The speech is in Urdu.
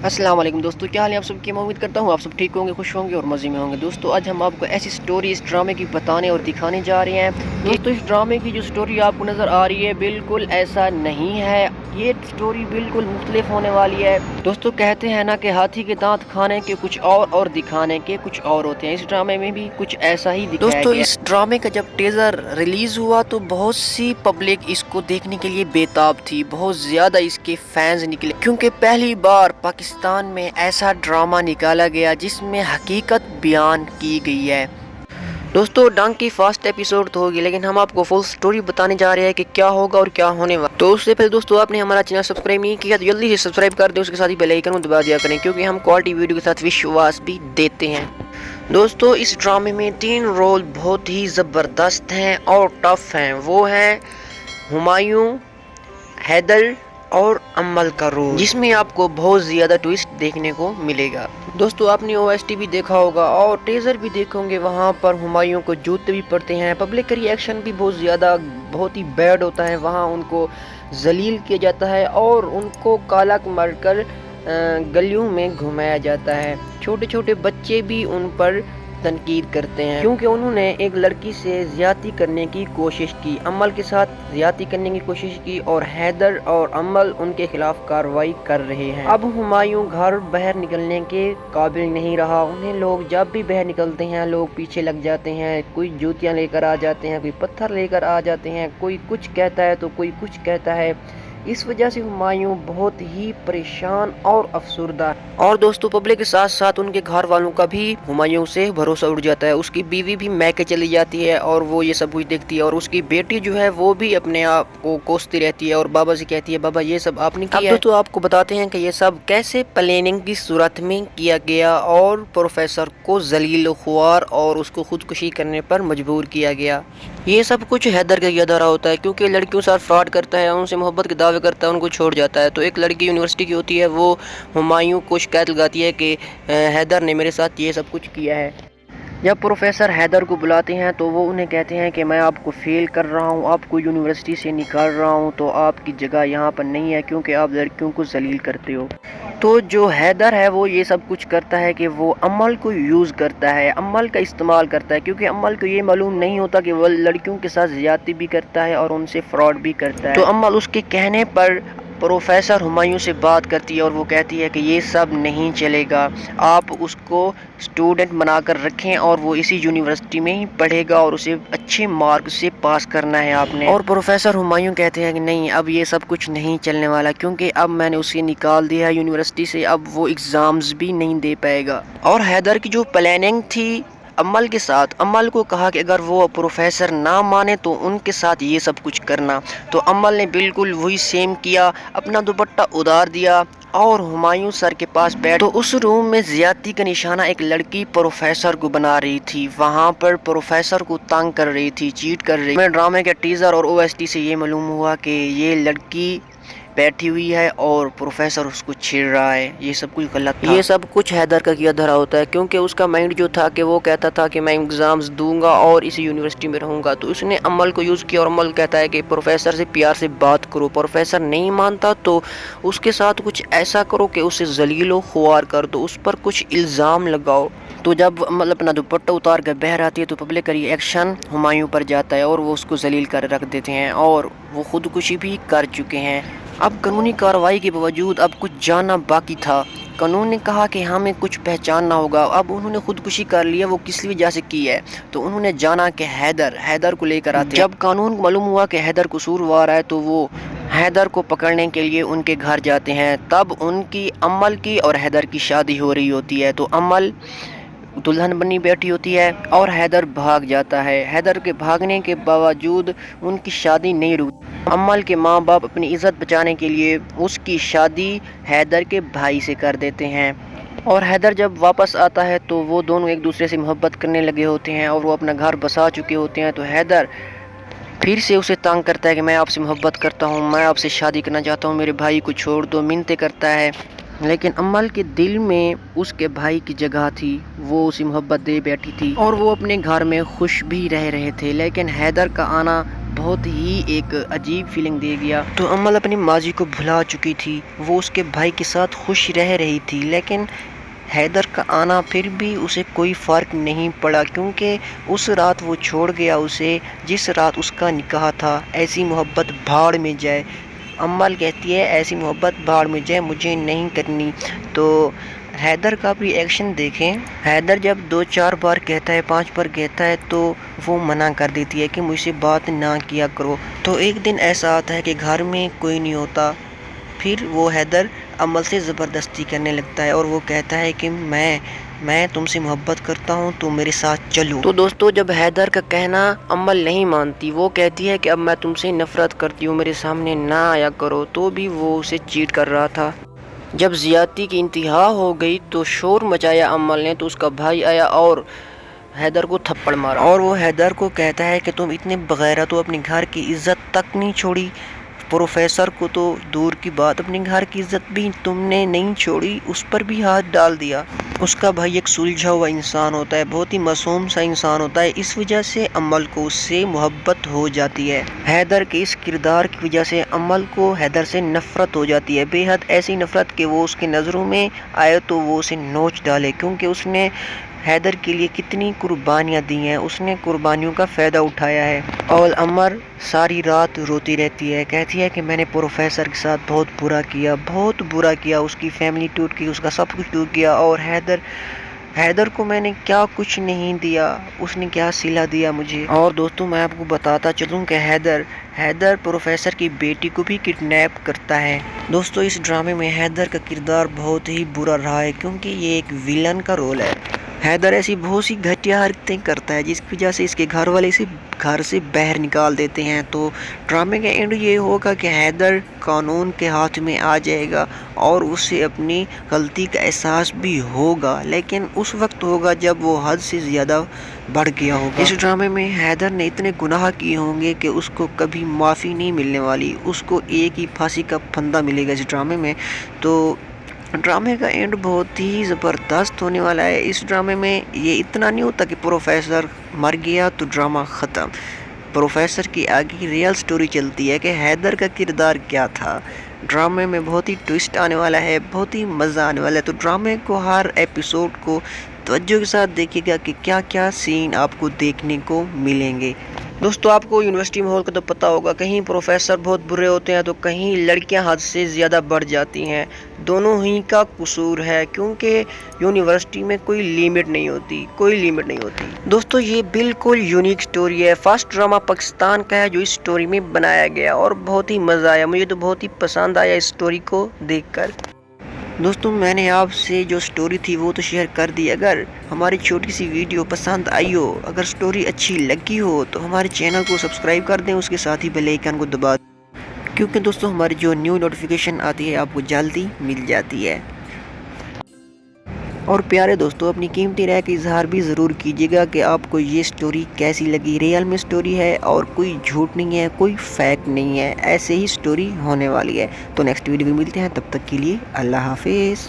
السلام علیکم دوستو، کیا حال ہے آپ سب کی؟ میں امید کرتا ہوں آپ سب ٹھیک ہوں گے، خوش ہوں گے اور مزے میں ہوں گے۔ دوستو آج ہم آپ کو ایسی سٹوری اس ڈرامے کی بتانے اور دکھانے جا رہے ہیں۔ دوستو اس ڈرامے کی جو سٹوری آپ کو نظر آ رہی ہے بالکل ایسا نہیں ہے، یہ سٹوری بالکل مختلف ہونے والی ہے۔ دوستو کہتے ہیں نا کہ ہاتھی کے دانت کھانے کے کچھ اور دکھانے کے کچھ اور ہوتے ہیں، اس ڈرامے میں بھی کچھ ایسا ہی دکھایا گیا ہے۔ دوستو اس ڈرامے کا جب ٹیزر ریلیز ہوا تو بہت سی پبلک اس کو دیکھنے کے لیے بےتاب تھی، بہت زیادہ اس کے فینز نکلے، کیونکہ پہلی بار پاکستان میں ایسا ڈرامہ نکالا گیا جس میں حقیقت بیان کی گئی ہے۔ دوستو ڈنکی فاسٹ ایپیسوڈ تو ہوگی، لیکن ہم آپ کو فل سٹوری بتانے جا رہے ہیں کہ کیا ہوگا اور کیا ہونے والا۔ تو اس سے پہلے دوستو آپ نے ہمارا چینل سبسکرائب نہیں کیا تو جلدی سے سبسکرائب کر دیں، اس کے ساتھ ہی بیل آئیکن کو دبا دیا کریں، کیونکہ ہم کوالٹی ویڈیو کے ساتھ وشواس بھی دیتے ہیں۔ دوستو اس ڈرامے میں 3 رول بہت ہی زبردست ہیں اور ٹف ہیں، وہ ہیں ہمایوں، حیدر اور امل کا رول، جس میں آپ کو بہت زیادہ ٹویسٹ دیکھنے کو ملے گا۔ دوستو آپ نے OST بھی دیکھا ہوگا اور ٹیزر بھی دیکھیں گے، وہاں پر ہمایوں کو جوتے بھی پڑتے ہیں، پبلک کا ری ایکشن بھی بہت ہی بیڈ ہوتا ہے، وہاں ان کو ذلیل کیا جاتا ہے اور ان کو کالک مار کر گلیوں میں گھمایا جاتا ہے۔ چھوٹے چھوٹے بچے بھی ان پر تنقید کرتے ہیں کیونکہ انہوں نے ایک لڑکی سے زیادتی کرنے کی کوشش کی، امل کے ساتھ زیادتی کرنے کی کوشش کی اور حیدر اور امل ان کے خلاف کارروائی کر رہے ہیں۔ اب ہمایوں گھر باہر نکلنے کے قابل نہیں رہا، انہیں لوگ جب بھی باہر نکلتے ہیں لوگ پیچھے لگ جاتے ہیں، کوئی جوتیاں لے کر آ جاتے ہیں، کوئی پتھر لے کر آ جاتے ہیں، کوئی کچھ کہتا ہے تو کوئی کچھ کہتا ہے۔ اس وجہ سے ہمایوں بہت ہی پریشان اور افسردہ ہے، اور دوستو پبلک کے ساتھ ساتھ ان کے گھر والوں کا بھی ہمایوں سے بھروسہ اٹھ جاتا ہے۔ اس کی بیوی بھی میکے چلی جاتی ہے اور وہ یہ سب کچھ دیکھتی ہے، اور اس کی بیٹی جو ہے وہ بھی اپنے آپ کو کوستی رہتی ہے اور بابا سے کہتی ہے بابا یہ سب آپ نے کیا ہے۔ اب دوستو آپ کو بتاتے ہیں کہ یہ سب کیسے پلاننگ کی صورت میں کیا گیا اور پروفیسر کو ذلیل و خوار اور اس کو خودکشی کرنے پر مجبور کیا گیا۔ یہ سب کچھ حیدر کا کیا دھرا ہوتا ہے، کیونکہ لڑکیوں سے فراڈ کرتا ہے، ان سے محبت کے دعوے کرتا ہے، ان کو چھوڑ جاتا ہے۔ تو ایک لڑکی یونیورسٹی کی ہوتی ہے، وہ ہمایوں کو شکایت لگاتی ہے کہ حیدر نے میرے ساتھ یہ سب کچھ کیا ہے۔ جب پروفیسر حیدر کو بلاتے ہیں تو وہ انہیں کہتے ہیں کہ میں آپ کو فیل کر رہا ہوں، آپ کو یونیورسٹی سے نکال رہا ہوں، تو آپ کی جگہ یہاں پر نہیں ہے کیونکہ آپ لڑکیوں کو ذلیل کرتے ہو۔ تو جو حیدر ہے وہ یہ سب کچھ کرتا ہے کہ وہ امل کو یوز کرتا ہے، امل کا استعمال کرتا ہے، کیونکہ امل کو یہ معلوم نہیں ہوتا کہ وہ لڑکیوں کے ساتھ زیادتی بھی کرتا ہے اور ان سے فراڈ بھی کرتا ہے۔ تو امل اس کے کہنے پر پروفیسر ہمایوں سے بات کرتی ہے اور وہ کہتی ہے کہ یہ سب نہیں چلے گا، آپ اس کو اسٹوڈنٹ بنا کر رکھیں اور وہ اسی یونیورسٹی میں ہی پڑھے گا اور اسے اچھے مارک سے پاس کرنا ہے آپ نے۔ اور پروفیسر ہمایوں کہتے ہیں کہ نہیں، اب یہ سب کچھ نہیں چلنے والا، کیونکہ اب میں نے اسے نکال دیا ہے یونیورسٹی سے، اب وہ ایگزامز بھی نہیں دے پائے گا۔ اور حیدر کی جو پلاننگ تھی امل کے ساتھ، امل کو کہا کہ اگر وہ پروفیسر نہ مانے تو ان کے ساتھ یہ سب کچھ کرنا، تو امل نے بالکل وہی سیم کیا، اپنا دوپٹہ اتار دیا اور ہمایوں سر کے پاس بیٹھ، تو اس روم میں زیادتی کا نشانہ ایک لڑکی پروفیسر کو بنا رہی تھی، وہاں پر پروفیسر کو تنگ کر رہی تھی، چیٹ کر رہی تھی۔ میں ڈرامے کے ٹیزر اور OST سے یہ معلوم ہوا کہ یہ لڑکی بیٹھی ہوئی ہے اور پروفیسر اس کو چھیڑ رہا ہے، یہ سب کچھ غلط تھا۔ یہ سب کچھ حیدر کا کیا دھرا ہوتا ہے، کیونکہ اس کا مائنڈ جو تھا کہ وہ کہتا تھا کہ میں ایگزامز دوں گا اور اسی یونیورسٹی میں رہوں گا، تو اس نے امل کو یوز کیا اور امل کہتا ہے کہ پروفیسر سے پیار سے بات کرو، پروفیسر نہیں مانتا تو اس کے ساتھ کچھ ایسا کرو کہ اسے ذلیل و خوار کر دو، اس پر کچھ الزام لگاؤ۔ تو جب امل اپنا دوپٹہ اتار کر بہہ آتی ہے تو پبلک کا ری ایکشن ہمایوں پر جاتا ہے اور وہ اس کو ذلیل کر رکھ دیتے ہیں اور وہ خودکشی بھی کر چکے ہیں۔ اب قانونی کارروائی کے باوجود اب کچھ جاننا باقی تھا، قانون نے کہا کہ ہمیں کچھ پہچاننا ہوگا، اب انہوں نے خودکشی کر لی ہے، وہ کس وجہ سے کی ہے، تو انہوں نے جانا کہ حیدر کو لے کر آتے ہیں۔ جب قانون کو معلوم ہوا کہ حیدر قصوروار ہے تو وہ حیدر کو پکڑنے کے لیے ان کے گھر جاتے ہیں، تب ان کی امل کی اور حیدر کی شادی ہو رہی ہوتی ہے، تو امل دلہن بنی بیٹھی ہوتی ہے اور حیدر بھاگ جاتا ہے۔ حیدر کے بھاگنے کے باوجود ان کی شادی نہیں رکی، امل کے ماں باپ اپنی عزت بچانے کے لیے اس کی شادی حیدر کے بھائی سے کر دیتے ہیں، اور حیدر جب واپس آتا ہے تو وہ دونوں ایک دوسرے سے محبت کرنے لگے ہوتے ہیں اور وہ اپنا گھر بسا چکے ہوتے ہیں، تو حیدر پھر سے اسے تنگ کرتا ہے کہ میں آپ سے محبت کرتا ہوں، میں آپ سے شادی کرنا چاہتا ہوں، میرے بھائی کو چھوڑ دو، منتیں کرتا ہے، لیکن امل کے دل میں اس کے بھائی کی جگہ تھی، وہ اسے محبت دے بیٹھی تھی اور وہ اپنے گھر میں خوش بھی رہ رہے تھے، لیکن حیدر کا آنا بہت ہی ایک عجیب فیلنگ دے گیا۔ تو امل اپنی ماضی کو بھلا چکی تھی، وہ اس کے بھائی کے ساتھ خوش رہ رہی تھی، لیکن حیدر کا آنا پھر بھی اسے کوئی فرق نہیں پڑا، کیونکہ اس رات وہ چھوڑ گیا اسے جس رات اس کا نکاح تھا۔ ایسی محبت بھاڑ میں جائے، امل کہتی ہے ایسی محبت بھاڑ میں جائے، مجھے نہیں کرنی۔ تو حیدر کا بھی ایکشن دیکھیں، حیدر جب 2-4 بار کہتا ہے، 5 بار کہتا ہے تو وہ منع کر دیتی ہے کہ مجھ سے بات نہ کیا کرو۔ تو ایک دن ایسا آتا ہے کہ گھر میں کوئی نہیں ہوتا، پھر وہ حیدر امل سے زبردستی کرنے لگتا ہے اور وہ کہتا ہے کہ میں تم سے محبت کرتا ہوں تو میرے ساتھ چلو۔ تو دوستو جب حیدر کا کہنا امل نہیں مانتی، وہ کہتی ہے کہ اب میں تم سے نفرت کرتی ہوں، میرے سامنے نہ آیا کرو، تو بھی وہ اسے چیٹ کر رہا تھا۔ جب زیادتی کی انتہا ہو گئی تو شور مچایا امل نے، تو اس کا بھائی آیا اور حیدر کو تھپڑ مارا، اور وہ حیدر کو کہتا ہے کہ تم اتنے بغیرت ہو، اپنے گھر کی عزت تک نہیں چھوڑی، پروفیسر کو تو دور کی بات، اپنے گھر کی عزت بھی تم نے نہیں چھوڑی، اس پر بھی ہاتھ ڈال دیا۔ اس کا بھائی ایک سلجھا ہوا انسان ہوتا ہے، بہت ہی معصوم سا انسان ہوتا ہے، اس وجہ سے امل کو اس سے محبت ہو جاتی ہے۔ حیدر کے اس کردار کی وجہ سے امل کو حیدر سے نفرت ہو جاتی ہے، بے حد ایسی نفرت کہ وہ اس کے نظروں میں آئے تو وہ اسے نوچ ڈالے، کیونکہ اس نے حیدر کے لیے کتنی قربانیاں دی ہیں، اس نے قربانیوں کا فائدہ اٹھایا ہے۔ اور امر ساری رات روتی رہتی ہے، کہتی ہے کہ میں نے پروفیسر کے ساتھ بہت برا کیا، اس کی فیملی ٹوٹ گئی، اس کا سب کچھ ٹوٹ گیا، اور حیدر کو میں نے کیا کچھ نہیں دیا، اس نے کیا صلہ دیا مجھے۔ اور دوستوں میں آپ کو بتاتا چلوں کہ حیدر پروفیسر کی بیٹی کو بھی کڈنیپ کرتا ہے۔ دوستوں اس ڈرامے میں حیدر کا کردار بہت ہی برا رہا ہے، کیونکہ یہ ایک ویلن کا رول ہے۔ حیدر ایسی بہت سی گھٹیا حرکتیں کرتا ہے جس کی وجہ سے اس کے گھر والے اسے گھر سے باہر نکال دیتے ہیں۔ تو ڈرامے کا اینڈ یہ ہوگا کہ حیدر قانون کے ہاتھ میں آ جائے گا اور اسے اپنی غلطی کا احساس بھی ہوگا، لیکن اس وقت ہوگا جب وہ حد سے زیادہ بڑھ گیا ہوگا۔ اس ڈرامے میں حیدر نے اتنے گناہ کیے ہوں گے کہ اس کو کبھی معافی نہیں ملنے والی، اس کو ایک ہی پھانسی کا پھندا ملے گا اس ڈرامے میں۔ تو ڈرامے کا اینڈ بہت ہی زبردست ہونے والا ہے۔ اس ڈرامے میں یہ اتنا نہیں ہوتا کہ پروفیسر مر گیا تو ڈرامہ ختم، پروفیسر کی آگے ریئل سٹوری چلتی ہے کہ حیدر کا کردار کیا تھا۔ ڈرامے میں بہت ہی ٹوسٹ آنے والا ہے، بہت ہی مزہ آنے والا ہے، تو ڈرامے کو ہر ایپیسوڈ کو توجہ کے ساتھ دیکھیے گا کہ کیا کیا سین آپ کو دیکھنے کو ملیں گے۔ دوستو آپ کو یونیورسٹی ماحول کا تو پتہ ہوگا، کہیں پروفیسر بہت برے ہوتے ہیں تو کہیں لڑکیاں حد سے زیادہ بڑھ جاتی ہیں، دونوں ہی کا قصور ہے، کیونکہ یونیورسٹی میں کوئی لیمٹ نہیں ہوتی۔ دوستو یہ بالکل یونیک سٹوری ہے، فرسٹ ڈرامہ پاکستان کا ہے جو اس سٹوری میں بنایا گیا، اور بہت ہی مزہ آیا، مجھے تو بہت ہی پسند آیا اس سٹوری کو دیکھ کر۔ دوستوں میں نے آپ سے جو سٹوری تھی وہ تو شیئر کر دی، اگر ہماری چھوٹی سی ویڈیو پسند آئی ہو، اگر سٹوری اچھی لگی ہو تو ہمارے چینل کو سبسکرائب کر دیں، اس کے ساتھ ہی بیل آئیکن کو دبا دیں، کیونکہ دوستوں ہماری جو نیو نوٹیفیکیشن آتی ہے آپ کو جلدی مل جاتی ہے۔ اور پیارے دوستو اپنی قیمتی رائے کا اظہار بھی ضرور کیجیے گا کہ آپ کو یہ سٹوری کیسی لگی، ریئل میں سٹوری ہے اور کوئی جھوٹ نہیں ہے، کوئی فیک نہیں ہے، ایسے ہی سٹوری ہونے والی ہے۔ تو نیکسٹ ویڈیو میں ملتے ہیں، تب تک کے لیے اللہ حافظ۔